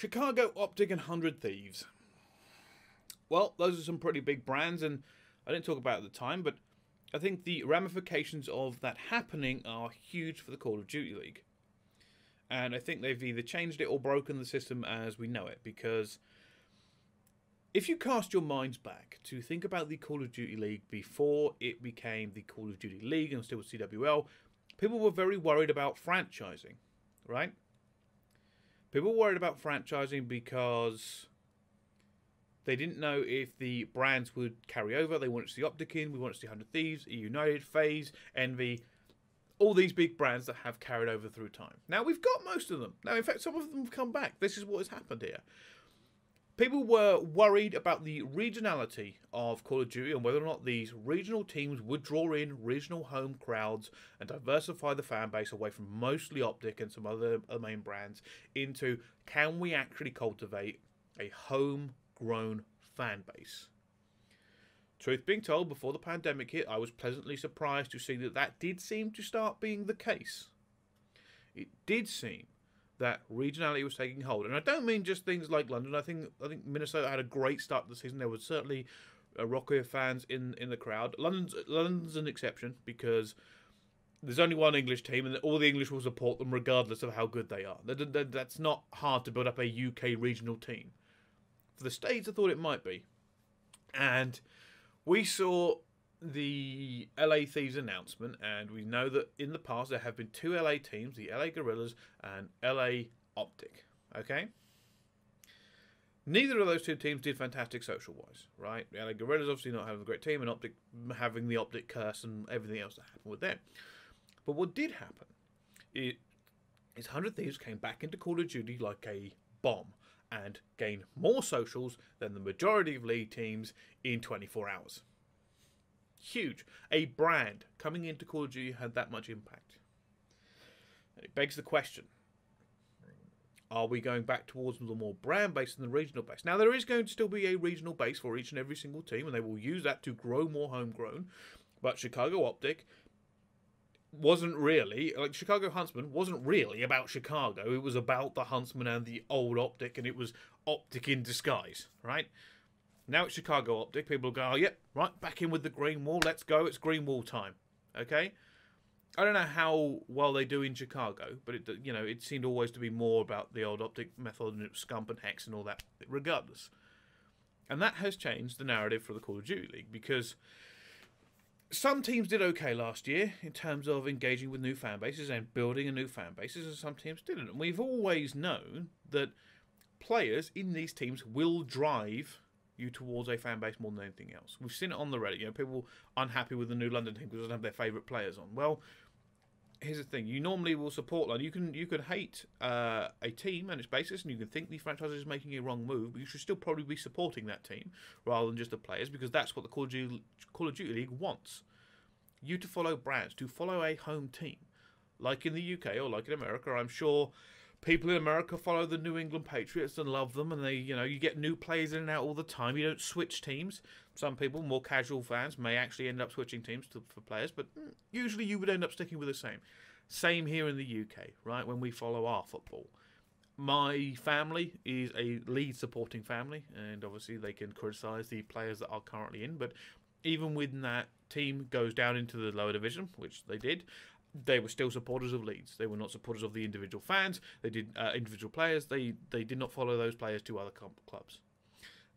Chicago Optic and 100 Thieves. Well, those are some pretty big brands, and I didn't talk about it at the time, but I think the ramifications of that happening are huge for the Call of Duty League. And I think they've either changed it or broken the system as we know it, because if you cast your minds back to think about the Call of Duty League before it became the Call of Duty League and still CWL, people were very worried about franchising, right? People were worried about franchising because they didn't know if the brands would carry over. They wanted to see Optic in, we wanted to see 100 Thieves, United, FaZe, Envy, all these big brands that have carried over through time. Now, we've got most of them. Now, in fact, some of them have come back. This is what has happened here. People were worried about the regionality of Call of Duty and whether or not these regional teams would draw in regional home crowds and diversify the fan base away from mostly Optic and some other main brands into, can we actually cultivate a homegrown fan base? Truth being told, before the pandemic hit, I was pleasantly surprised to see that that did seem to start being the case. It did seem that regionality was taking hold, and I don't mean just things like London. I think Minnesota had a great start to the season. There was certainly Rockaway fans in the crowd. London's an exception because there's only one English team, and all the English will support them regardless of how good they are. That's not hard to build up a UK regional team. For the States, I thought it might be, and we saw the LA Thieves announcement, and we know that in the past there have been two LA teams, the LA Guerrillas and LA Optic. Okay? Neither of those two teams did fantastic social-wise, right? The LA Guerrillas obviously not having a great team, and Optic having the Optic curse and everything else that happened with them. But what did happen is 100 Thieves came back into Call of Duty like a bomb and gained more socials than the majority of league teams in 24 hours. Huge. A brand coming into Call of Duty had that much impact. It begs the question, are we going back towards the more brand-based than the regional base? Now, there is going to still be a regional base for each and every single team, and they will use that to grow more homegrown. But Chicago Optic wasn't really, like Chicago Huntsman wasn't really about Chicago. It was about the Huntsman and the old Optic, and it was Optic in disguise, right? Now it's Chicago Optic. People go, oh, yep, right, back in with the green wall. Let's go. It's green wall time. Okay? I don't know how well they do in Chicago, but it seemed always to be more about the old Optic method, and it was Scump and Hex and all that, regardless. And that has changed the narrative for the Call of Duty League, because some teams did okay last year in terms of engaging with new fan bases and building a new fan bases, and some teams didn't. And we've always known that players in these teams will drive you towards a fan base more than anything else. We've seen it on the Reddit. People unhappy with the new London team because they don't have their favourite players on. Well, here's the thing. You normally will support London. You can hate a team and its basis, and you can think the franchise is making a wrong move, but you should still probably be supporting that team rather than just the players, because that's what the Call of Duty League wants. You to follow brands, to follow a home team. Like in the UK or like in America, I'm sure people in America follow the New England Patriots and love them, and you get new players in and out all the time. You don't switch teams. Some people, more casual fans, may actually end up switching teams for players, but usually you would end up sticking with the same. Same here in the UK, right, when we follow our football. My family is a Leeds supporting family, and obviously they can criticise the players that are currently in, but even when that team goes down into the lower division, which they did, they were still supporters of Leeds. They were not supporters of the individual fans. They did individual players. They did not follow those players to other clubs.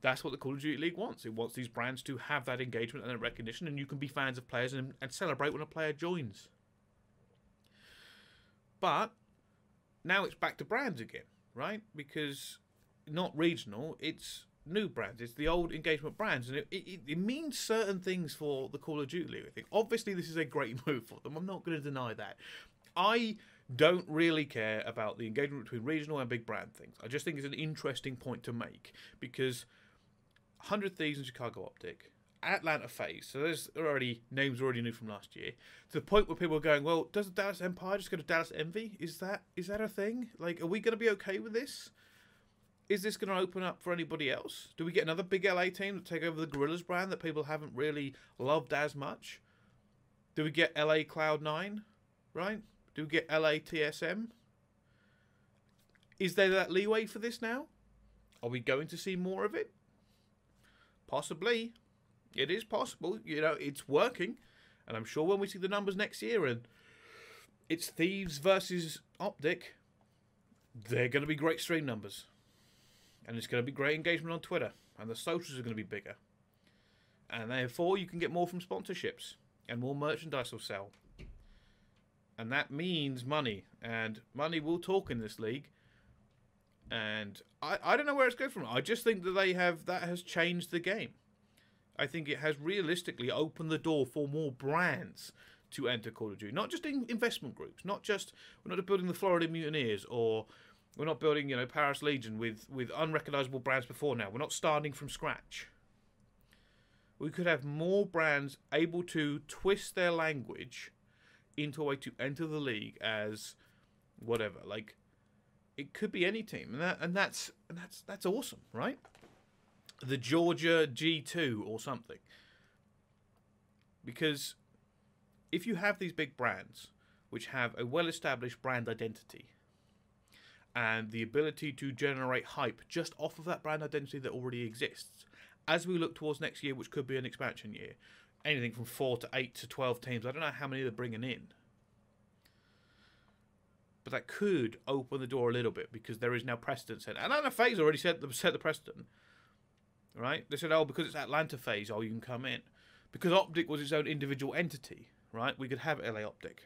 That's what the Call of Duty League wants. It wants these brands to have that engagement and that recognition, and you can be fans of players and celebrate when a player joins. But now it's back to brands again, right? Because not regional, it's new brands. It's the old engagement brands, and it means certain things for the Call of Duty League, I think. Obviously, this is a great move for them. I'm not going to deny that. I don't really care about the engagement between regional and big brand things. I just think it's an interesting point to make, because 100 Thieves and Chicago Optic, Atlanta FaZe, so there's already names already new from last year, to the point where people are going, well, does the Dallas Empire just go to Dallas Envy? Is that a thing? Like, are we going to be okay with this? Is this going to open up for anybody else? Do we get another big LA team to take over the Guerrillas brand that people haven't really loved as much? Do we get LA Cloud9, right? Do we get LA TSM? Is there that leeway for this now? Are we going to see more of it? Possibly. It is possible. You know, it's working. And I'm sure when we see the numbers next year and it's Thieves versus Optic, they're going to be great stream numbers. And it's going to be great engagement on Twitter. And the socials are going to be bigger. And therefore, you can get more from sponsorships. And more merchandise will sell. And that means money. And money will talk in this league. And I don't know where it's going from. I just think that that has changed the game. I think it has realistically opened the door for more brands to enter Call of Duty. Not just in investment groups. Not just, we're not building the Florida Mutineers, or we're not building, you know, Paris Legion with unrecognizable brands before now. We're not starting from scratch. We could have more brands able to twist their language into a way to enter the league as whatever. Like, it could be any team, and that's awesome, right? The Georgia G2 or something. Because if you have these big brands which have a well-established brand identity and the ability to generate hype just off of that brand identity that already exists, as we look towards next year, which could be an expansion year, anything from 4 to 8 to 12 teams, I don't know how many they're bringing in. But that could open the door a little bit because there is now precedent set. And Atlanta FaZe already set the precedent. Right? They said, oh, because it's Atlanta FaZe, oh, you can come in. Because Optic was its own individual entity, right? We could have LA Optic.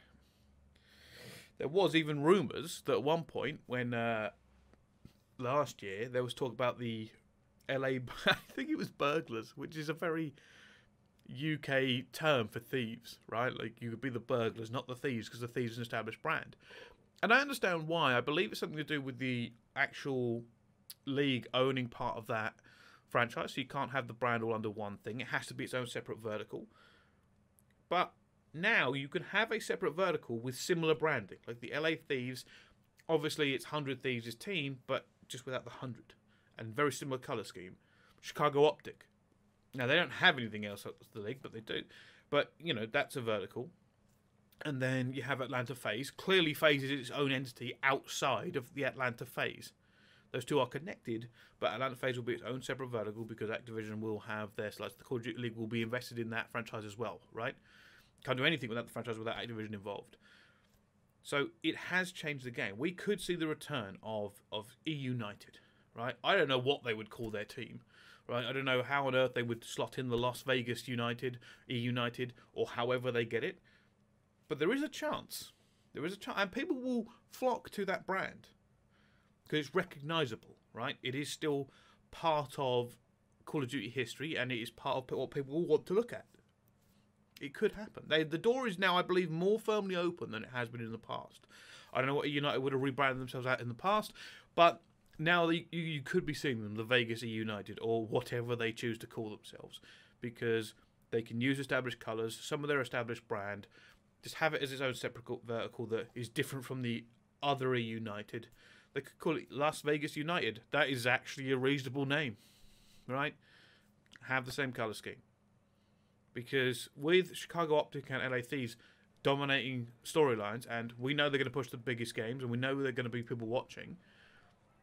There was even rumours that at one point, when last year, there was talk about the LA, I think it was burglars, which is a very UK term for thieves, right? Like, you could be the burglars, not the thieves, because the thieves is an established brand. And I understand why. I believe it's something to do with the actual league owning part of that franchise. So you can't have the brand all under one thing. It has to be its own separate vertical. But now you can have a separate vertical with similar branding. Like the LA Thieves, obviously it's 100 Thieves' team, but just without the 100. And very similar colour scheme. Chicago Optic. Now, they don't have anything else at the league, but they do. But, you know, that's a vertical. And then you have Atlanta FaZe. Clearly, FaZe is its own entity outside of the Atlanta FaZe. Those two are connected, but Atlanta FaZe will be its own separate vertical because Activision will have their slice. The Call of Duty League will be invested in that franchise as well, right? Can't do anything without the franchise without Activision involved. So it has changed the game. We could see the return of E United, right? I don't know what they would call their team, right? I don't know how on earth they would slot in the Las Vegas United, E United, or however they get it. But there is a chance. There is a chance. And people will flock to that brand because it's recognisable, right? It is still part of Call of Duty history, and it is part of what people will want to look at. It could happen. The door is now, I believe, more firmly open than it has been in the past. I don't know what United would have rebranded themselves out in the past, but now you could be seeing them, the Vegas United, or whatever they choose to call themselves, because they can use established colours, some of their established brand, just have it as its own separate vertical that is different from the other United. They could call it Las Vegas United. That is actually a reasonable name, right? Have the same colour scheme. Because with Chicago Optic and LA Thieves dominating storylines, and we know they're going to push the biggest games, and we know they're going to be people watching,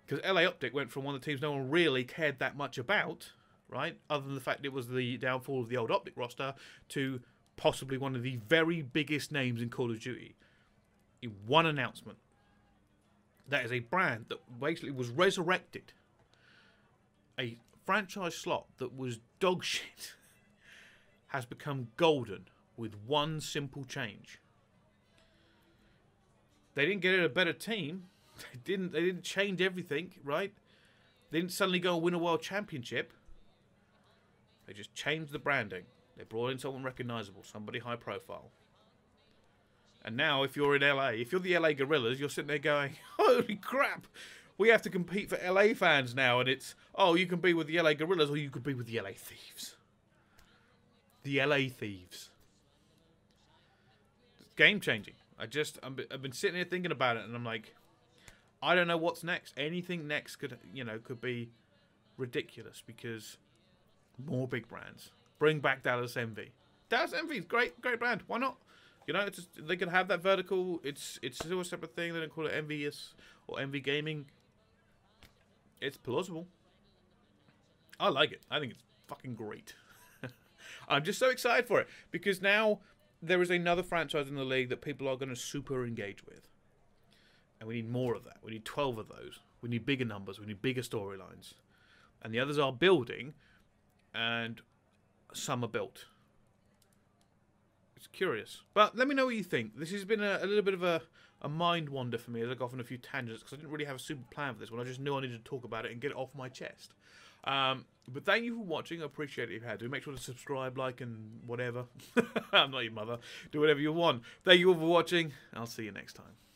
because LA Optic went from one of the teams no one really cared that much about, right, other than the fact it was the downfall of the old Optic roster, to possibly one of the very biggest names in Call of Duty in one announcement. That is a brand that basically was resurrected. A franchise slot that was dog shit has become golden with one simple change. They didn't get it a better team. They didn't change everything, right? They didn't suddenly go and win a world championship. They just changed the branding. They brought in someone recognisable, somebody high profile. And now, if you're in LA, if you're the LA Guerrillas, you're sitting there going, holy crap, we have to compete for LA fans now. And it's, oh, you can be with the LA Guerrillas or you could be with the LA Thieves. The LA Thieves. It's game changing. I've been sitting here thinking about it and I'm like, I don't know what's next. Anything next could be ridiculous because more big brands. Bring back Dallas Envy. Dallas Envy is great brand. Why not? You know, they can have that vertical. It's still a separate thing. They don't call it Envious or Envy Gaming. It's plausible. I like it. I think it's fucking great. I'm just so excited for it because now there is another franchise in the league that people are going to super engage with. And we need more of that. We need 12 of those. We need bigger numbers. We need bigger storylines. And the others are building, and some are built. It's curious. But let me know what you think. This has been a little bit of a mind wander for me as I got off on a few tangents because I didn't really have a super plan for this one. I just knew I needed to talk about it and get it off my chest. But thank you for watching. I appreciate it if you had to. Make sure to subscribe, like, and whatever. I'm not your mother. Do whatever you want. Thank you all for watching. I'll see you next time.